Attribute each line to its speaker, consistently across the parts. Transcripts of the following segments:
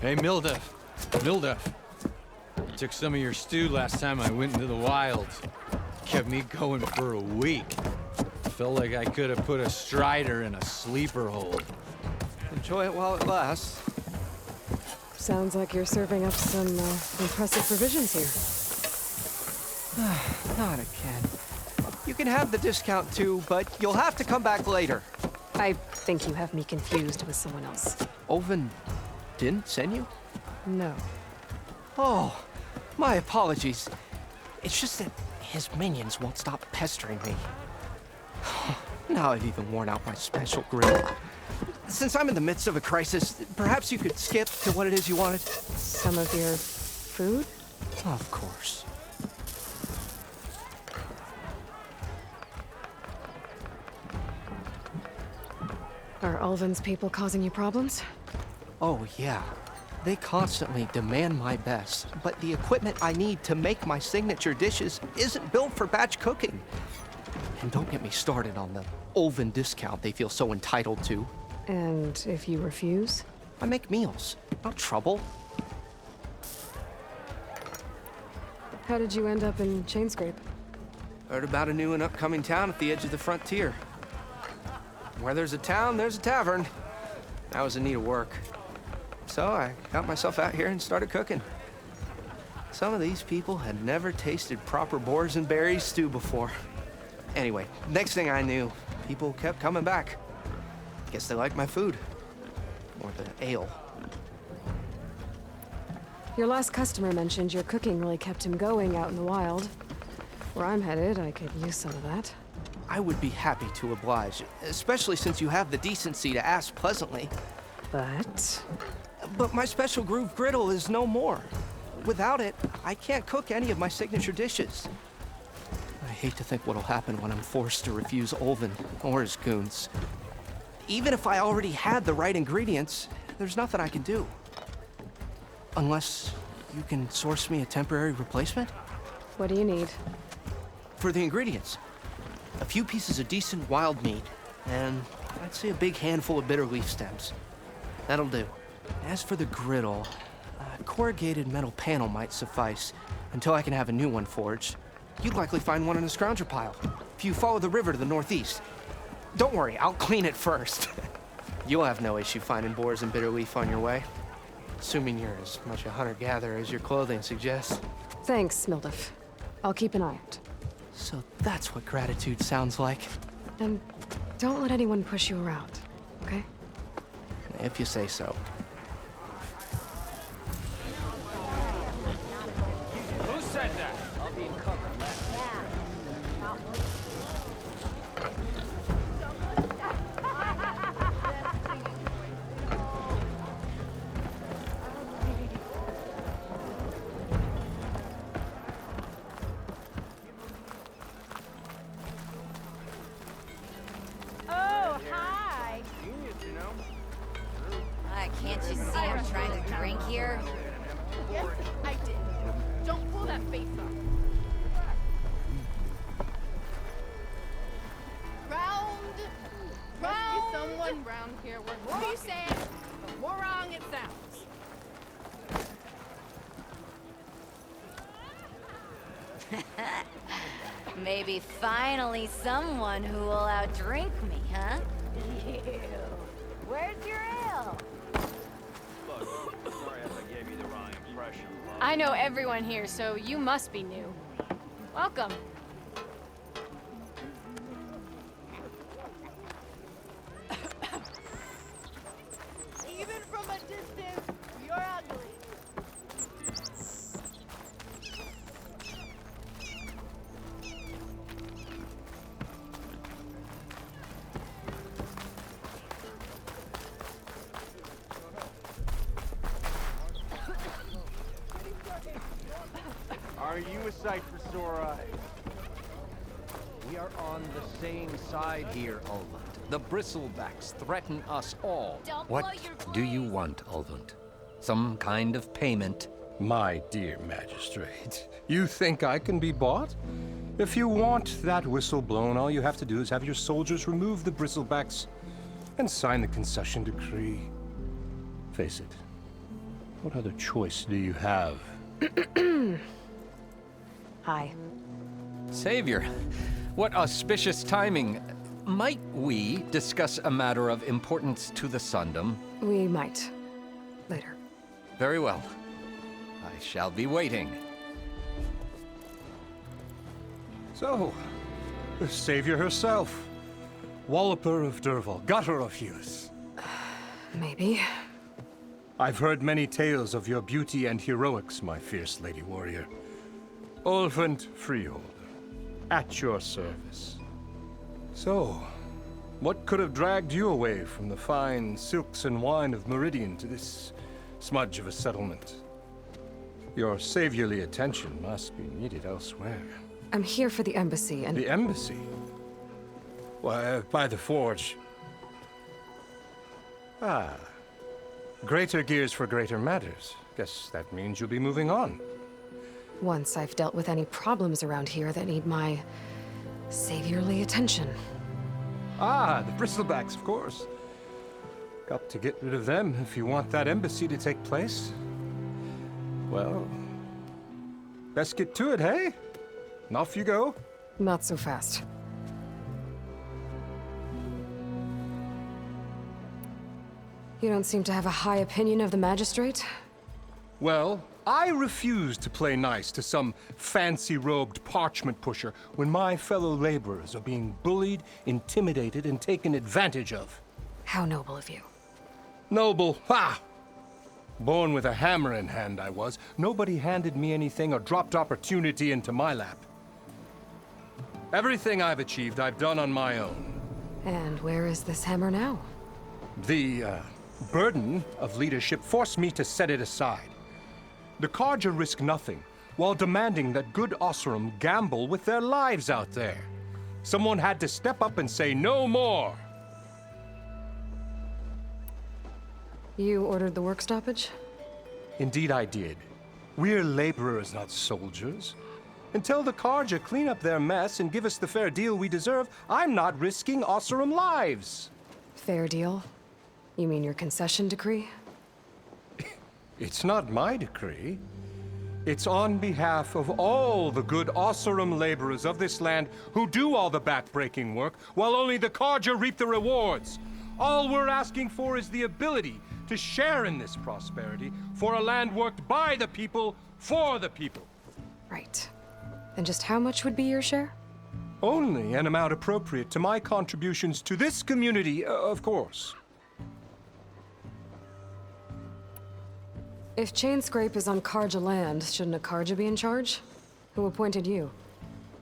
Speaker 1: Hey, Milduff. Milduff. Took some of your stew last time I went into the wilds. Kept me going for a week. Felt like I could have put a strider in a sleeper hold.
Speaker 2: Enjoy it while it lasts.
Speaker 3: Sounds like you're serving up some impressive provisions here.
Speaker 2: Not again. You can have the discount too, but you'll have to come back later.
Speaker 3: I think you have me confused with someone else.
Speaker 2: Oven didn't send you?
Speaker 3: No.
Speaker 2: Oh, my apologies. It's just that his minions won't stop pestering me. Now I've even worn out my special grill. Since I'm in the midst of a crisis, perhaps you could skip to what it is you wanted?
Speaker 3: Some of your food?
Speaker 2: Of course.
Speaker 3: Are Ulvin's people causing you problems?
Speaker 2: Oh, yeah. They constantly demand my best, but the equipment I need to make my signature dishes isn't built for batch cooking. And don't get me started on the Ulvin discount they feel so entitled to.
Speaker 3: And if you refuse?
Speaker 2: I make meals, not trouble.
Speaker 3: How did you end up in Chainscrape?
Speaker 2: Heard about a new and upcoming town at the edge of the frontier. Where there's a town, there's a tavern. I was in need of work. So I got myself out here and started cooking. Some of these people had never tasted proper boars and berries stew before. Anyway, next thing I knew, people kept coming back. Guess they liked my food. Or the ale.
Speaker 3: Your last customer mentioned your cooking really kept him going out in the wild. Where I'm headed, I could use some of that.
Speaker 2: I would be happy to oblige, especially since you have the decency to ask pleasantly. But my special groove griddle is no more. Without it, I can't cook any of my signature dishes. I hate to think what'll happen when I'm forced to refuse Ulvin or his goons. Even if I already had the right ingredients, there's nothing I can do. Unless you can source me a temporary replacement?
Speaker 3: What do you need?
Speaker 2: For the ingredients, a few pieces of decent wild meat, and I'd say a big handful of bitter leaf stems. That'll do. As for the griddle, a corrugated metal panel might suffice until I can have a new one forged. You'd likely find one in a scrounger pile if you follow the river to the northeast. Don't worry, I'll clean it first. You'll have no issue finding boars and bitter leaf on your way. Assuming you're as much a hunter-gatherer as your clothing suggests.
Speaker 3: Thanks, Milduff. I'll keep an eye out.
Speaker 2: So that's what gratitude sounds like.
Speaker 3: And don't let anyone push you around, okay?
Speaker 2: If you say so.
Speaker 1: Who said that? I'll be in cover.
Speaker 4: Oh, hi.
Speaker 5: Can't you see I'm trying to drink here?
Speaker 4: Yes, I did. Don't pull that face up. Round. Must be someone round here where the more you say it, the more wrong it sounds.
Speaker 5: Maybe finally someone who will outdrink me, huh? Ew. Where's your ale?
Speaker 6: Sorry if I gave you the wrong impression.
Speaker 7: I know everyone here, so you must be new. Welcome.
Speaker 4: Even from a distance, you're ugly.
Speaker 6: Are you a sight for sore eyes?
Speaker 8: We are on the same side here, Ulvund. The bristlebacks threaten us all.
Speaker 9: What do you want, Ulvund? Some kind of payment?
Speaker 10: My dear magistrate, you think I can be bought? If you want that whistle blown, all you have to do is have your soldiers remove the bristlebacks and sign the concession decree. Face it, What other choice do you have?
Speaker 3: Hi.
Speaker 9: Savior, what auspicious timing. Might we discuss a matter of importance to the Sundom?
Speaker 3: We might. Later.
Speaker 9: Very well. I shall be waiting.
Speaker 10: So, the Savior herself. Walloper of Derval, gutter of youth.
Speaker 3: Maybe.
Speaker 10: I've heard many tales of your beauty and heroics, my fierce lady warrior. Ulvant Freeholder, at your service. So, what could have dragged you away from the fine silks and wine of Meridian to this smudge of a settlement? Your saviorly attention must be needed elsewhere.
Speaker 3: I'm here for the embassy and...
Speaker 10: The embassy? Why, by the forge. Ah. Greater gears for greater matters. Guess that means you'll be moving on.
Speaker 3: Once I've dealt with any problems around here that need my saviorly attention.
Speaker 10: Ah, the bristlebacks, of course. Got to get rid of them if you want that embassy to take place. Well, best get to it, hey? And off you go.
Speaker 3: Not so fast. You don't seem to have a high opinion of the magistrate?
Speaker 10: Well, I refuse to play nice to some fancy-robed parchment pusher when my fellow laborers are being bullied, intimidated, and taken advantage of.
Speaker 3: How noble of you.
Speaker 10: Noble, ha! Born with a hammer in hand, I was. Nobody handed me anything or dropped opportunity into my lap. Everything I've achieved, I've done on my own.
Speaker 3: And where is this hammer now?
Speaker 10: The, burden of leadership forced me to set it aside. The Carja risk nothing, while demanding that good Osseram gamble with their lives out there. Someone had to step up and say no more.
Speaker 3: You ordered the work stoppage?
Speaker 10: Indeed I did. We're laborers, not soldiers. Until the Carja clean up their mess and give us the fair deal we deserve, I'm not risking Osseram lives.
Speaker 3: Fair deal? You mean your concession decree?
Speaker 10: It's not my decree. It's on behalf of all the good Osseram laborers of this land who do all the back-breaking work, while only the Carja reap the rewards. All we're asking for is the ability to share in this prosperity for a land worked by the people, for the people.
Speaker 3: Right. And just how much would be your share?
Speaker 10: Only an amount appropriate to my contributions to this community, of course.
Speaker 3: If Chainscrape is on Carja land, shouldn't a Carja be in charge? Who appointed you?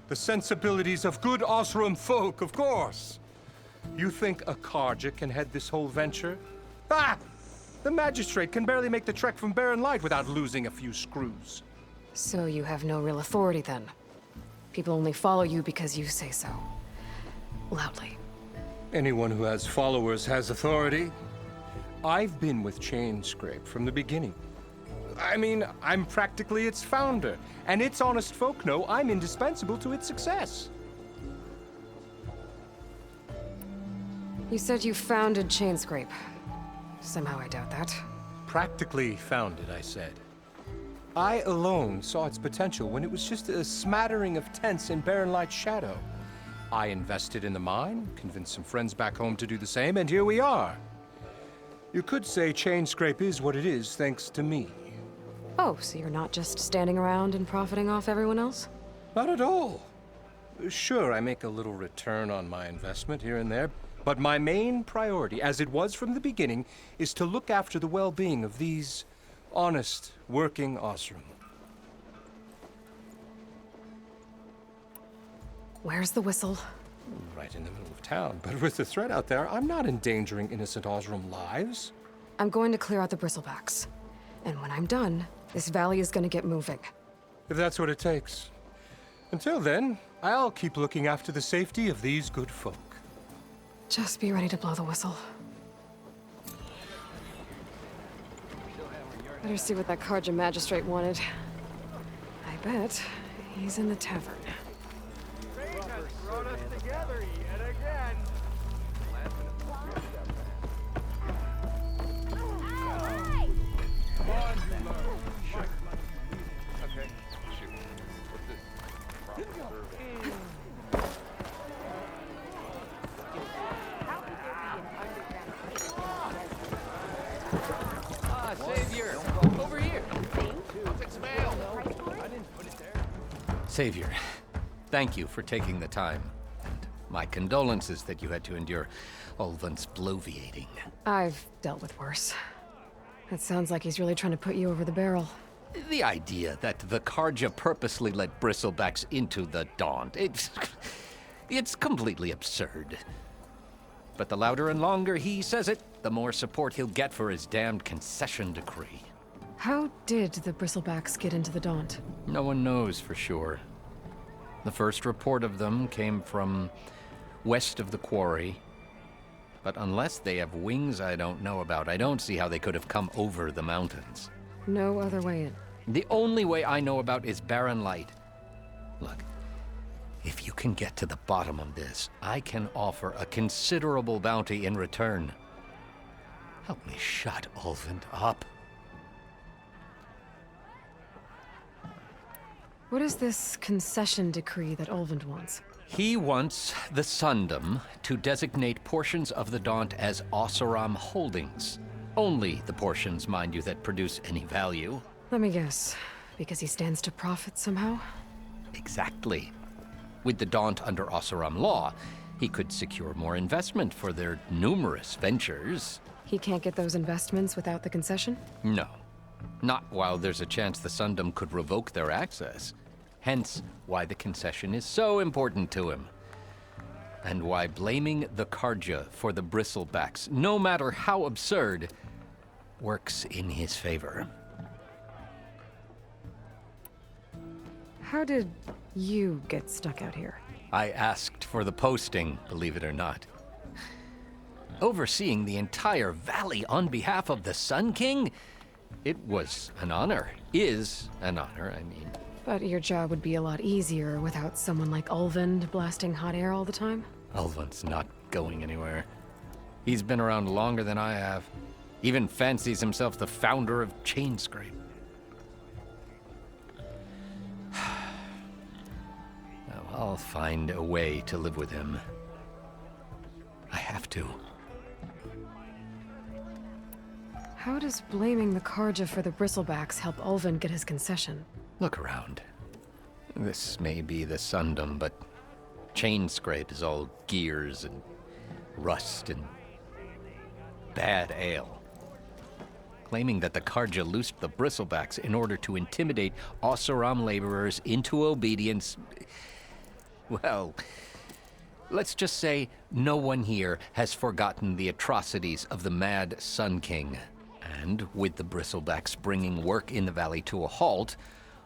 Speaker 10: The sensibilities of good Osseram folk, of course. You think a Carja can head this whole venture? Ah! The magistrate can barely make the trek from Barren Light without losing a few screws.
Speaker 3: So you have no real authority then? People only follow you because you say so. Loudly.
Speaker 10: Anyone who has followers has authority. I've been with Chainscrape from the beginning. I mean, I'm practically its founder, and its honest folk know I'm indispensable to its success.
Speaker 3: You said you founded Chainscrape. Somehow I doubt that.
Speaker 10: Practically founded, I said. I alone saw its potential when it was just a smattering of tents in Barren Light's shadow. I invested in the mine, convinced some friends back home to do the same, and here we are. You could say Chainscrape is what it is thanks to me.
Speaker 3: Oh, so you're not just standing around and profiting off everyone else?
Speaker 10: Not at all. Sure, I make a little return on my investment here and there, but my main priority, as it was from the beginning, is to look after the well-being of these honest, working Osseram.
Speaker 3: Where's the whistle?
Speaker 10: Right in the middle of town, but with the threat out there, I'm not endangering innocent Osseram lives.
Speaker 3: I'm going to clear out the bristlebacks. And when I'm done, this valley is going to get moving.
Speaker 10: If that's what it takes. Until then, I'll keep looking after the safety of these good folk.
Speaker 3: Just be ready to blow the whistle. Better see what that Carja magistrate wanted. I bet he's in the tavern.
Speaker 6: Fate has brought us together yet again.
Speaker 5: Hey!
Speaker 6: Come on,
Speaker 9: Savior, thank you for taking the time. And my condolences that you had to endure Ulvund's bloviating.
Speaker 3: I've dealt with worse. It sounds like he's really trying to put you over the barrel.
Speaker 9: The idea that the Karja purposely let bristlebacks into the Daunt, it's completely absurd. But the louder and longer he says it, the more support he'll get for his damned concession decree.
Speaker 3: How did the bristlebacks get into the Daunt?
Speaker 9: No one knows for sure. The first report of them came from west of the quarry. But unless they have wings I don't know about, I don't see how they could have come over the mountains.
Speaker 3: No other way in.
Speaker 9: The only way I know about is barren light. Look, if you can get to the bottom of this, I can offer a considerable bounty in return. Help me shut Ulvund up.
Speaker 3: What is this concession decree that Ulvund wants?
Speaker 9: He wants the Sundom to designate portions of the Daunt as Oseram holdings. Only the portions, mind you, that produce any value.
Speaker 3: Let me guess. Because he stands to profit somehow?
Speaker 9: Exactly. With the Daunt under Oseram law, he could secure more investment for their numerous ventures.
Speaker 3: He can't get those investments without the concession?
Speaker 9: No. Not while there's a chance the Sundom could revoke their access. Hence, why the concession is so important to him. And why blaming the Karja for the bristlebacks, no matter how absurd, works in his favor.
Speaker 3: How did you get stuck out here?
Speaker 9: I asked for the posting, believe it or not. Overseeing the entire valley on behalf of the Sun King? It was an honor. Is an honor, I mean.
Speaker 3: But your job would be a lot easier without someone like Ulvund blasting hot air all the time?
Speaker 9: Ulvund's not going anywhere. He's been around longer than I have. Even fancies himself the founder of Chainscrape. Now, I'll find a way to live with him. I have to.
Speaker 3: How does blaming the Karja for the bristlebacks help Ulvund get his concession?
Speaker 9: Look around. This may be the Sundom, but Chainscrape is all gears and rust and bad ale. Claiming that the Karja loosed the bristlebacks in order to intimidate Oseram laborers into obedience. Well, let's just say no one here has forgotten the atrocities of the mad Sun King. And with the bristlebacks bringing work in the valley to a halt,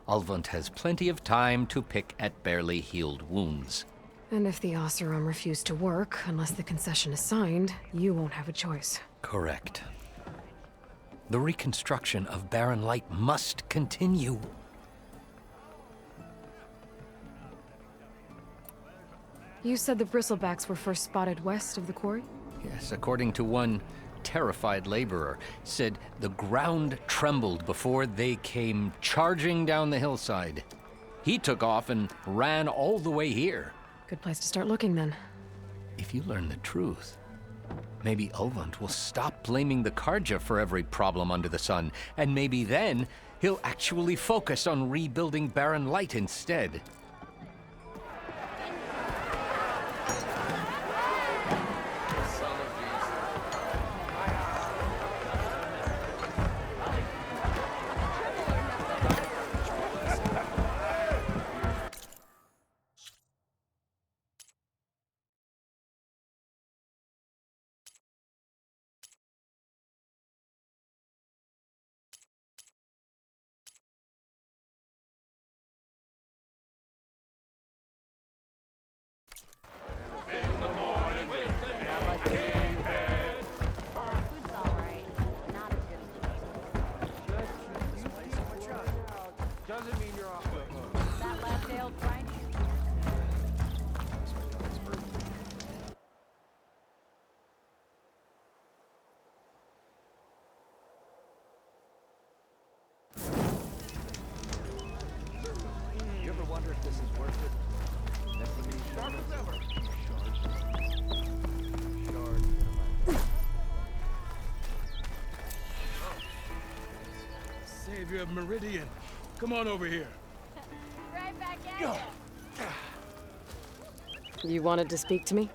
Speaker 9: Ulvund has plenty of time to pick at barely healed wounds.
Speaker 3: And if the Oseram refuse to work, unless the concession is signed, you won't have a choice.
Speaker 9: Correct. The reconstruction of Barren Light must continue.
Speaker 3: You said the bristlebacks were first spotted west of the quarry?
Speaker 9: Yes, according to one terrified laborer, said the ground trembled before they came charging down the hillside. He took off and ran all the way here.
Speaker 3: Good place to start looking, then.
Speaker 9: If you learn the truth, maybe Ulvund will stop blaming the Karja for every problem under the sun, and maybe then he'll actually focus on rebuilding Barren Light instead.
Speaker 6: Doesn't mean you're off the hook.
Speaker 5: That last ale, Frank?
Speaker 6: You ever wonder if this is worth it? That's the new sharp as ever.
Speaker 1: Savior of Meridian, come on over here.
Speaker 5: Right
Speaker 7: right back at you.
Speaker 3: You wanted to speak to me?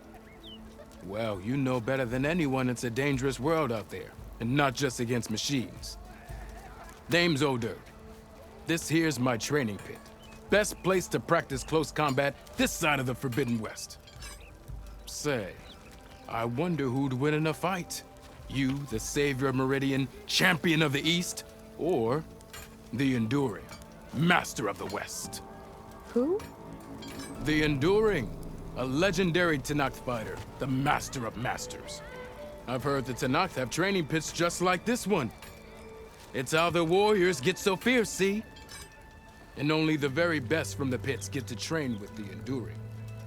Speaker 11: Well, you know better than anyone it's a dangerous world out there, and not just against machines. Name's O'Dirk. This here's my training pit. Best place to practice close combat this side of the Forbidden West. Say, I wonder who'd win in a fight. You, the savior of Meridian, champion of the East, or the Enduring, master of the West.
Speaker 3: Who?
Speaker 11: The Enduring, a legendary Tenakth fighter, the master of masters. I've heard the Tenakth have training pits just like this one. It's how the warriors get so fierce, see? And only the very best from the pits get to train with the Enduring.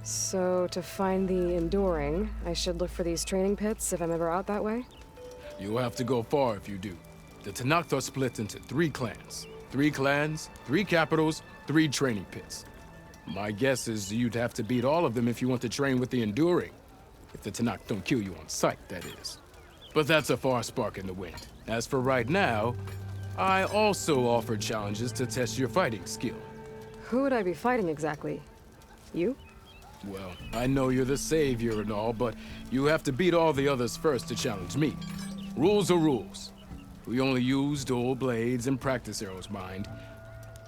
Speaker 3: So, to find the Enduring, I should look for these training pits if I'm ever out that way?
Speaker 11: You'll have to go far if you do. The Tenakth are split into 3 clans. 3 clans, 3 capitals, 3 training pits. My guess is you'd have to beat all of them if you want to train with the Enduring. If the Tenakth don't kill you on sight, that is. But that's a far spark in the wind. As for right now, I also offer challenges to test your fighting skill.
Speaker 3: Who would I be fighting exactly? You?
Speaker 11: Well, I know you're the savior and all, but you have to beat all the others first to challenge me. Rules are rules. We only use dual blades and practice arrows, mind.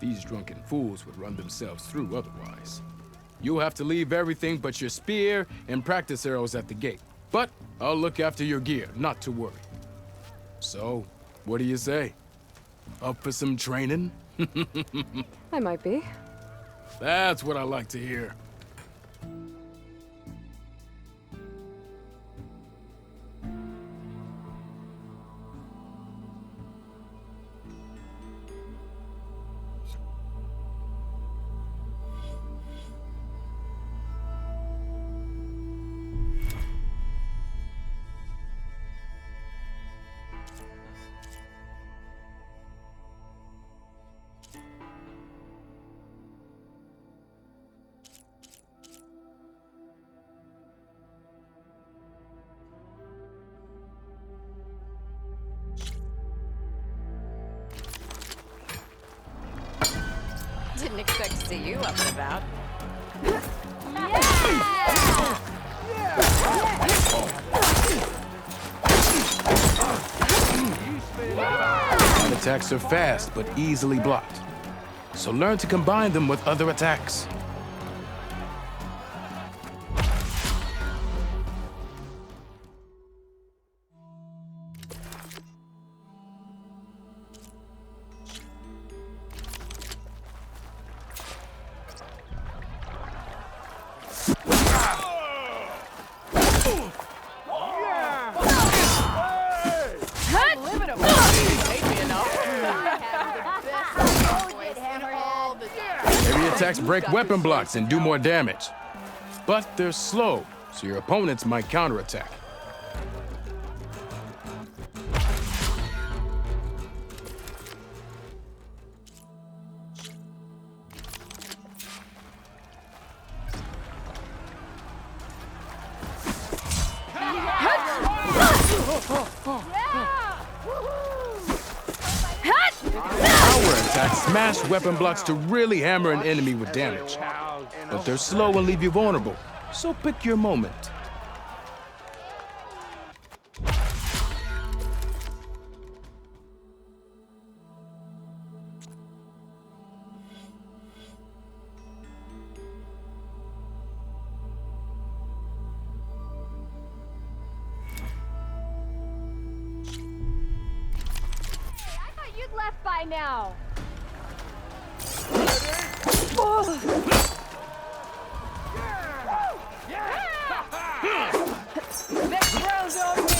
Speaker 11: These drunken fools would run themselves through otherwise. You'll have to leave everything but your spear and practice arrows at the gate. But I'll look after your gear, not to worry. So, what do you say? Up for some training?
Speaker 3: I might be.
Speaker 11: That's what I like to hear.
Speaker 5: Didn't expect to see you up and about.
Speaker 11: Ground attacks are fast, but easily blocked. So learn to combine them with other attacks. Heavy attacks break weapon blocks and do more damage. But they're slow, so your opponents might counterattack. Power attacks smash weapon blocks to really hammer an enemy with damage. But they're slow and leave you vulnerable, so pick your moment.
Speaker 7: I thought you'd left by now.
Speaker 6: Next round's on me!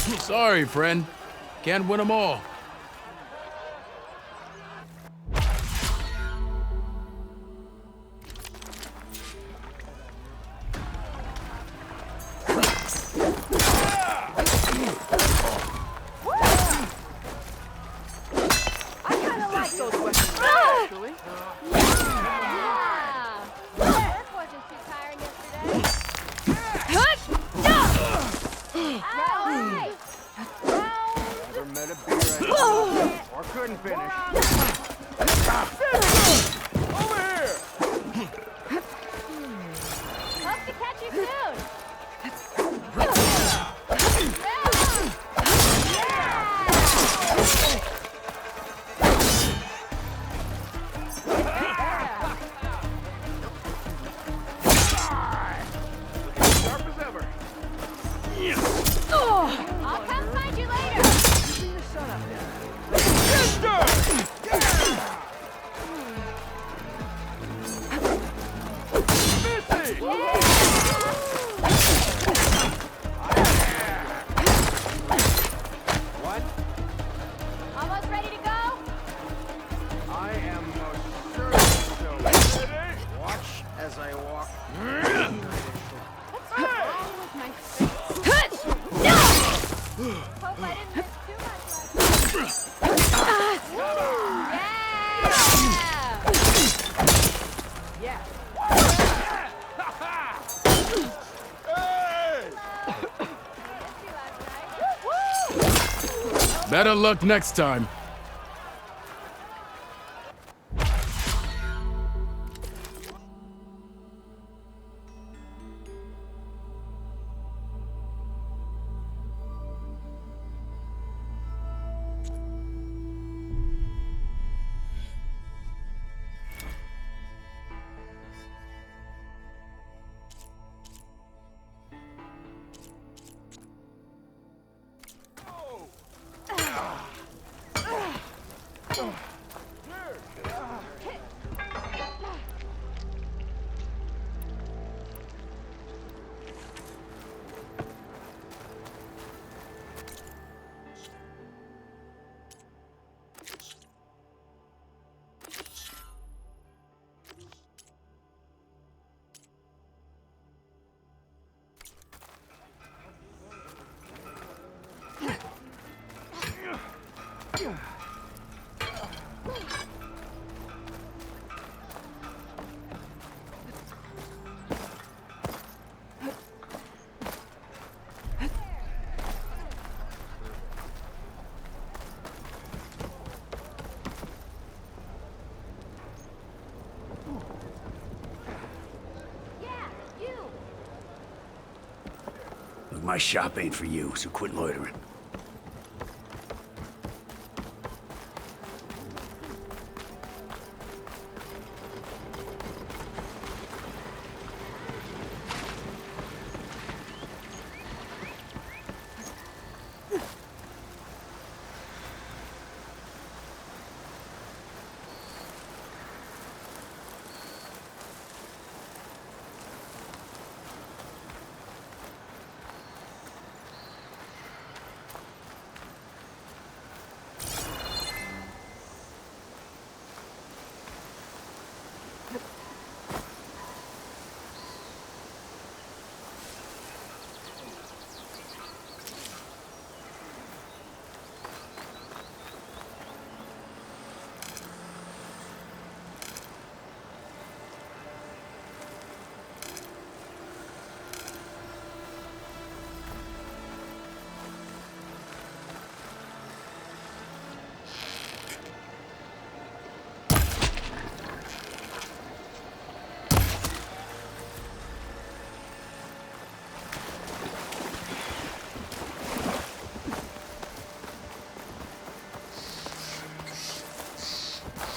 Speaker 11: Sorry, friend. Can't win them all. Better luck next time.
Speaker 12: Look, my shop ain't for you, so quit loitering.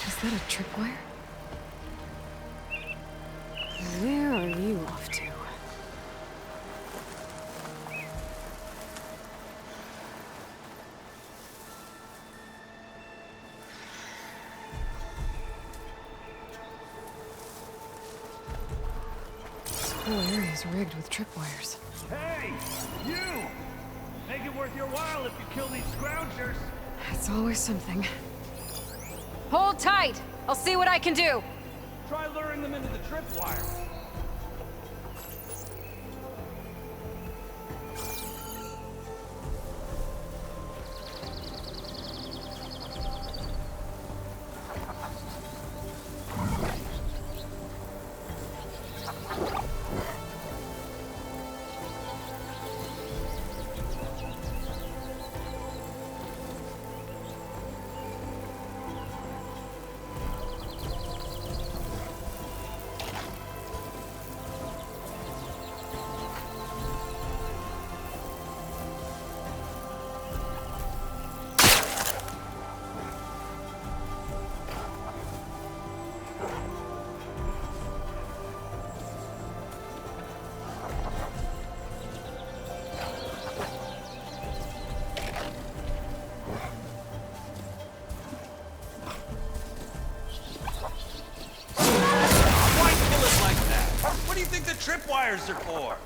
Speaker 3: Is that a tripwire? Where are you off to? This whole area is rigged with tripwires.
Speaker 12: Hey! You!
Speaker 6: Make it worth your while if you kill these scroungers.
Speaker 3: It's always something.
Speaker 7: Hold tight! I'll see what I can do!
Speaker 6: Try luring them into the tripwire.
Speaker 13: What do you think the tripwires are for?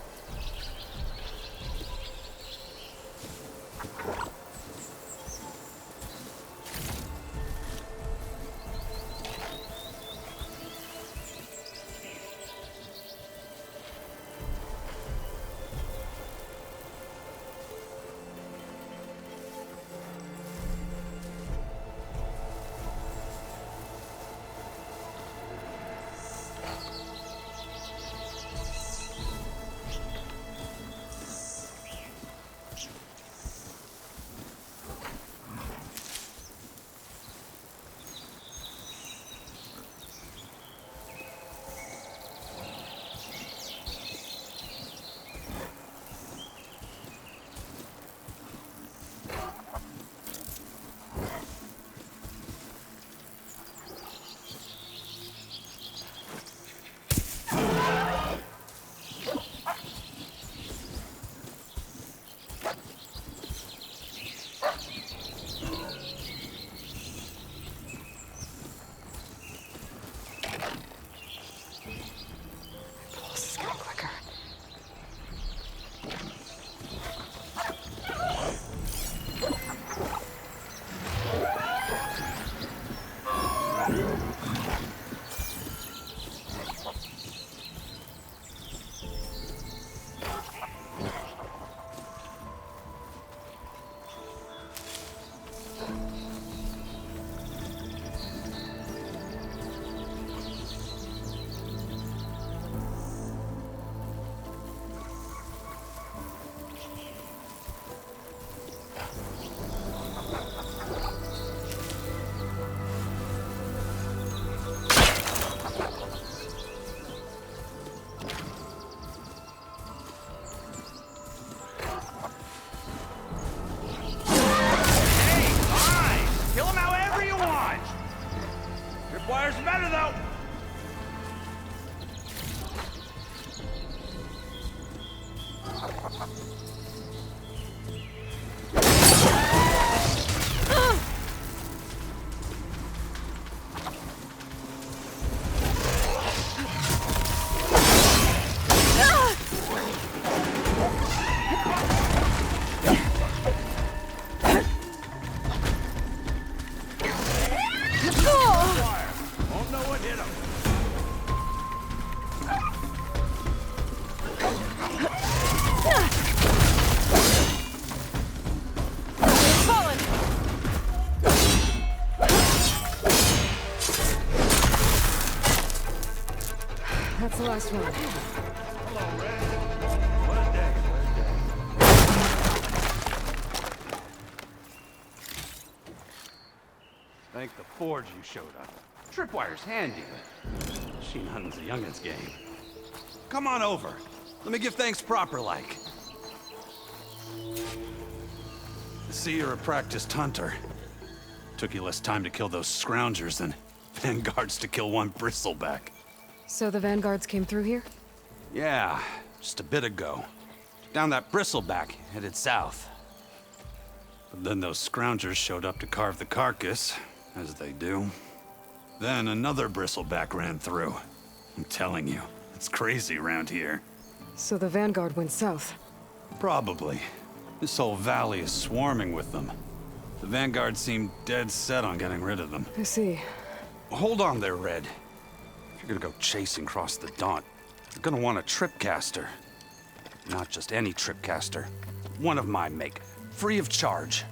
Speaker 13: Wire's better, though! Won't know what hit him.
Speaker 3: That's the last one.
Speaker 6: Hello, Red. What a day.
Speaker 13: Thank the Forge you showed up. Tripwire's handy. She hunting's a youngin's game. Come on over. Let me give thanks proper like. I see you're a practiced hunter. Took you less time to kill those scroungers than vanguards to kill one bristleback.
Speaker 3: So the vanguards came through here?
Speaker 13: Yeah, just a bit ago. Down that bristleback, headed south. But then those scroungers showed up to carve the carcass, as they do. Then another bristleback ran through. I'm telling you, it's crazy around here.
Speaker 3: So the vanguard went south?
Speaker 13: Probably. This whole valley is swarming with them. The Vanguard seem dead set on getting rid of them.
Speaker 3: I see.
Speaker 13: Hold on there, Red. If you're gonna go chasing across the Daunt, you're gonna want a tripcaster. Not just any tripcaster. One of my make. Free of charge.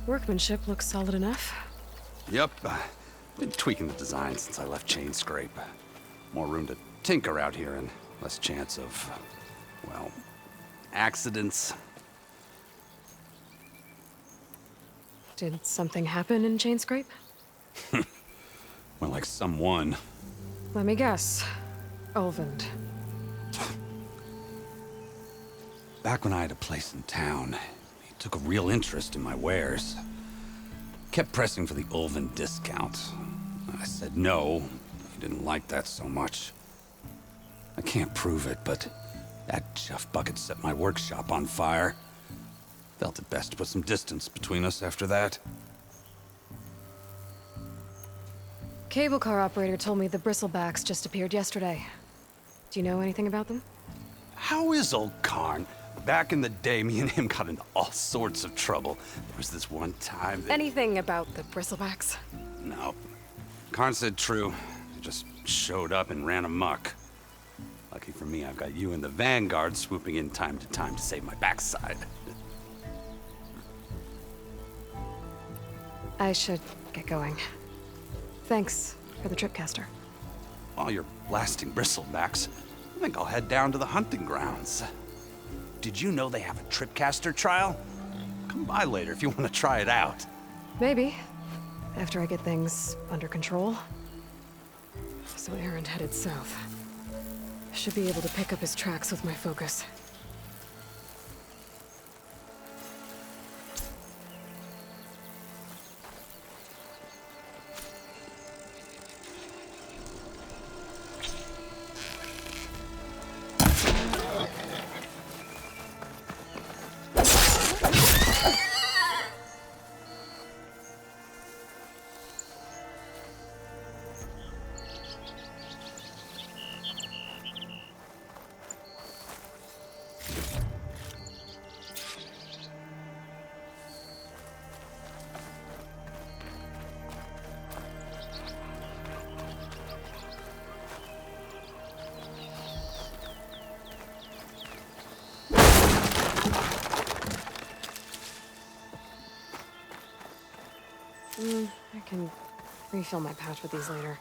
Speaker 3: Workmanship looks solid enough.
Speaker 13: Yep. Been tweaking the design since I left Chain Scrape. More room to tinker out here and less chance of, well, accidents.
Speaker 3: Did something happen in Chain Scrape?
Speaker 13: Well, like someone.
Speaker 3: Let me guess. Ulvund.
Speaker 13: Back when I had a place in town, he took a real interest in my wares. Kept pressing for the Ulvund discount. I said no. He didn't like that so much. I can't prove it, but that Jeff bucket set my workshop on fire. Felt it best to put some distance between us after that.
Speaker 3: Cable car operator told me the bristlebacks just appeared yesterday. Do you know anything about them?
Speaker 13: How is old Karn? Back in the day, me and him got into all sorts of trouble. There was this one time that...
Speaker 3: Anything about the bristlebacks?
Speaker 13: No. Karn said true. They just showed up and ran amok. Lucky for me, I've got you and the Vanguard swooping in time to save my backside.
Speaker 3: I should get going. Thanks for the tripcaster.
Speaker 13: While you're blasting bristlebacks, I think I'll head down to the hunting grounds. Did you know they have a tripcaster trial? Come by later if you want to try it out.
Speaker 3: Maybe. After I get things under control. So Erend headed south. Should be able to pick up his tracks with my focus. I can refill my pouch with these later.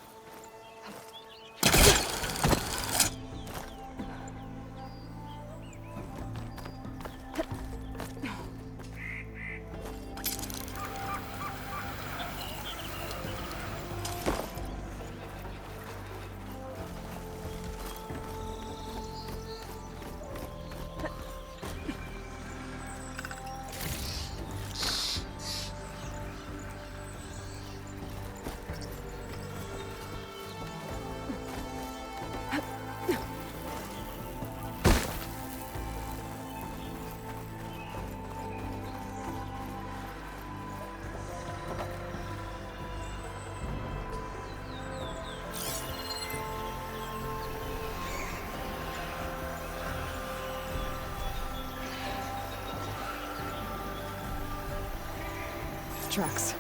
Speaker 3: Tracks.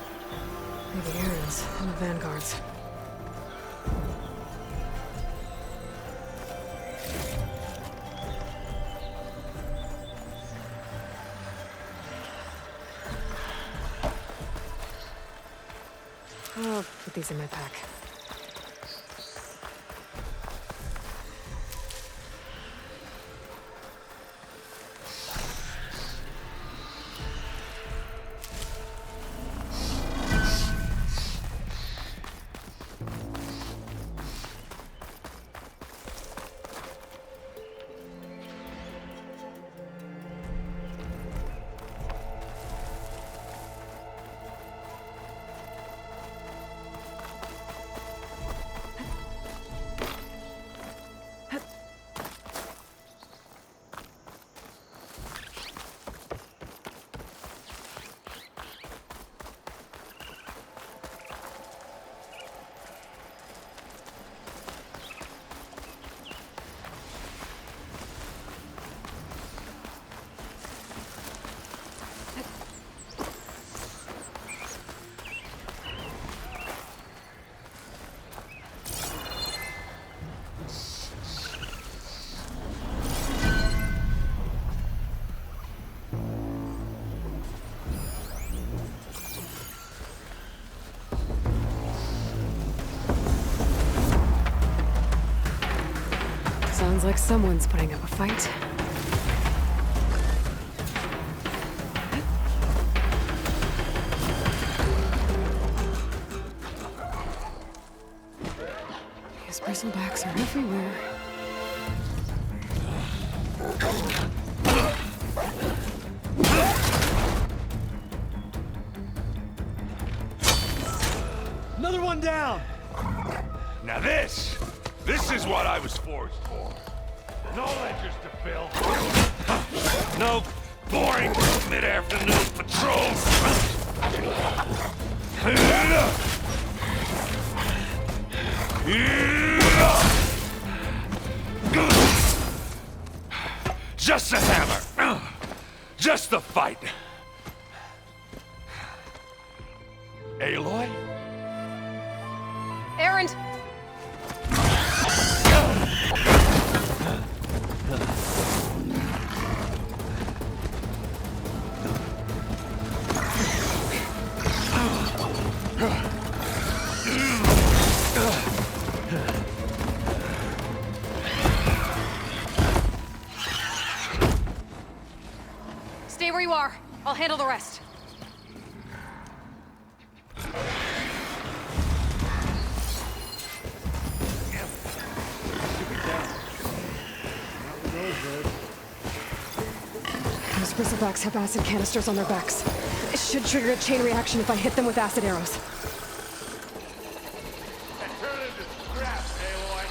Speaker 3: Maybe Erend's and the Vanguard's. I'll put these in my pack. like someone's putting up a fight. These bristlebacks are everywhere.
Speaker 6: Another one down!
Speaker 14: Now this is what I was forged for. No ledgers to fill. No boring mid-afternoon patrols. Just a hammer. Just the fight. Aloy?
Speaker 3: Erend!
Speaker 7: Stay where you are. I'll handle the rest.
Speaker 3: Those bristlebacks have acid canisters on their backs. It should trigger a chain reaction if I hit them with acid arrows.
Speaker 14: Turn into scrap, Aloy.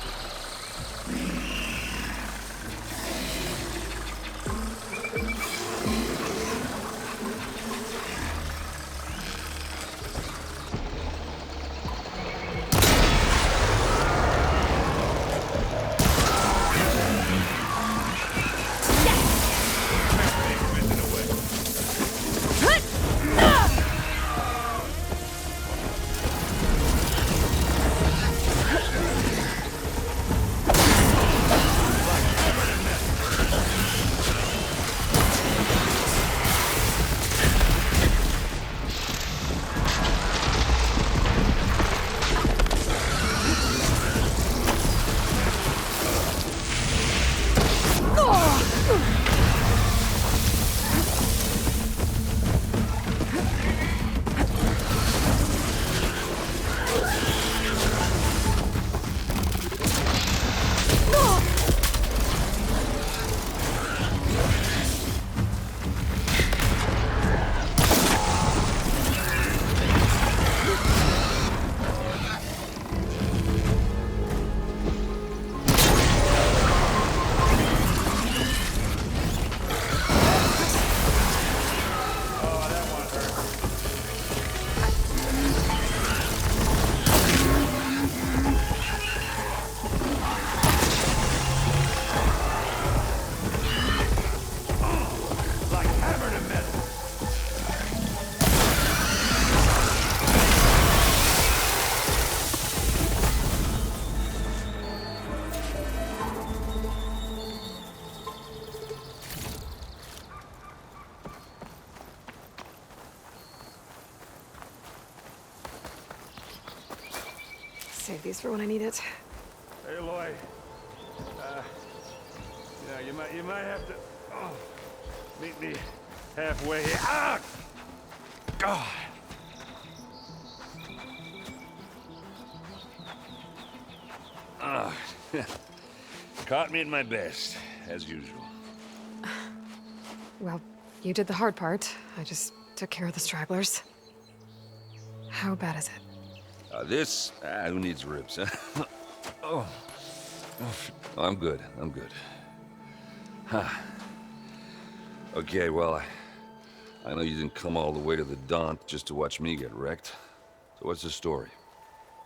Speaker 3: Save these for when I need it.
Speaker 14: Aloy. You might have to meet me halfway here. Ah! God. Caught me at my best, as usual.
Speaker 3: Well, you did the hard part. I just took care of the stragglers. How bad is it?
Speaker 14: Who needs ribs, huh? Oh, I'm good. I'm good. Huh. Okay, well, I know you didn't come all the way to the Daunt just to watch me get wrecked. So what's the story?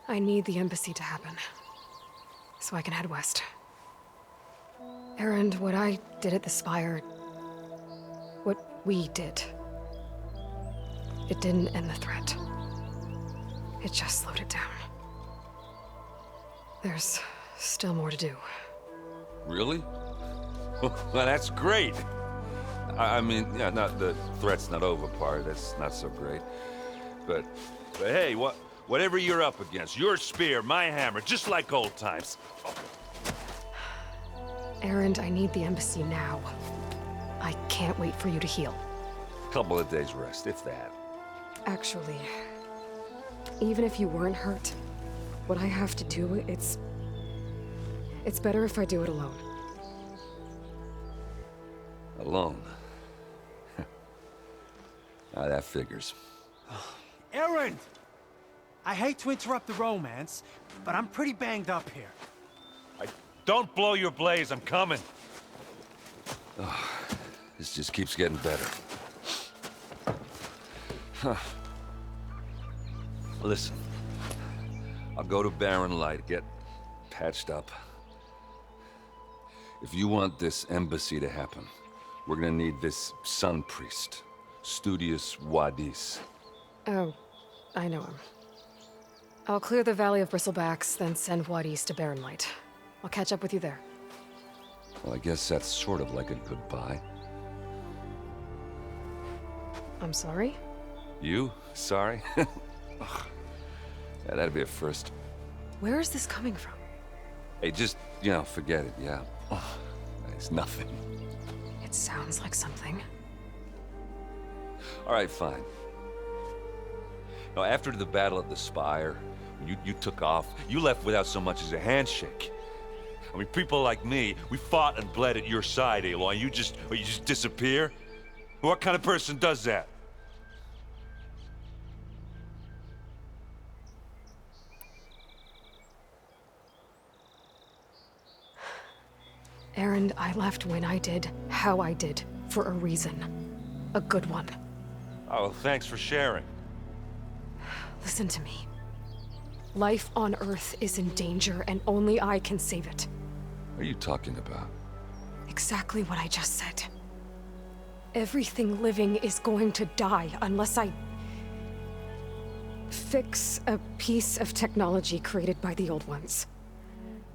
Speaker 3: I need the embassy to happen, so I can head west. Erend, what I did at the Spire, what we did, it didn't end the threat. It just slowed it down. There's still more to do.
Speaker 14: Really? Well, that's great. I mean, yeah, not the threat's not over part. That's not so great. But hey, whatever you're up against, your spear, my hammer, just like old times.
Speaker 3: Erend, I need the embassy now. I can't wait for you to heal.
Speaker 14: Couple of days rest, if that.
Speaker 3: Actually, even if you weren't hurt, what I have to do, it's better if I do it alone.
Speaker 14: Alone? Now that figures.
Speaker 6: Erend! I hate to interrupt the romance, but I'm pretty banged up here.
Speaker 12: Don't blow your blaze, I'm coming.
Speaker 14: Oh, this just keeps getting better. Huh. Listen, I'll go to Barren Light, get patched up. If you want this embassy to happen, we're gonna need this sun priest, Studius Wadis.
Speaker 3: Oh, I know him. I'll clear the Valley of Bristlebacks, then send Wadis to Barren Light. I'll catch up with you there.
Speaker 14: Well, I guess that's sort of like a goodbye.
Speaker 3: I'm sorry?
Speaker 14: You? Sorry? Ugh. Yeah, that'd be a first.
Speaker 3: Where is this coming from?
Speaker 14: Hey, just, forget it, yeah. Ugh, it's nothing.
Speaker 3: It sounds like something.
Speaker 14: All right, fine. Now, after the Battle of the Spire, you took off, you left without so much as a handshake. I mean, people like me, we fought and bled at your side, Aloy. You just disappear? What kind of person does that?
Speaker 3: Erend, I left when I did, how I did, for a reason. A good one.
Speaker 14: Oh, well, thanks for sharing.
Speaker 3: Listen to me. Life on Earth is in danger, and only I can save it.
Speaker 14: What are you talking about?
Speaker 3: Exactly what I just said. Everything living is going to die unless I fix a piece of technology created by the old ones.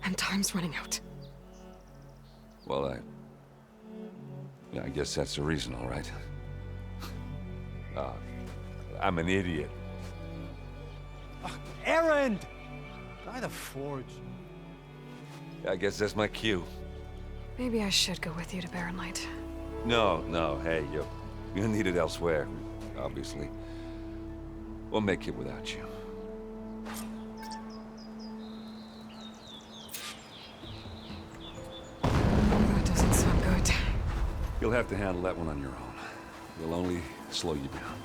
Speaker 3: And time's running out.
Speaker 14: Well, I guess that's the reason, all right. I'm an idiot.
Speaker 6: Erend! By the Forge.
Speaker 14: I guess that's my cue.
Speaker 3: Maybe I should go with you to Barren Light.
Speaker 14: No, hey, you're needed elsewhere, obviously. We'll make it without you.
Speaker 3: That doesn't sound good.
Speaker 14: You'll have to handle that one on your own. It'll only slow you down.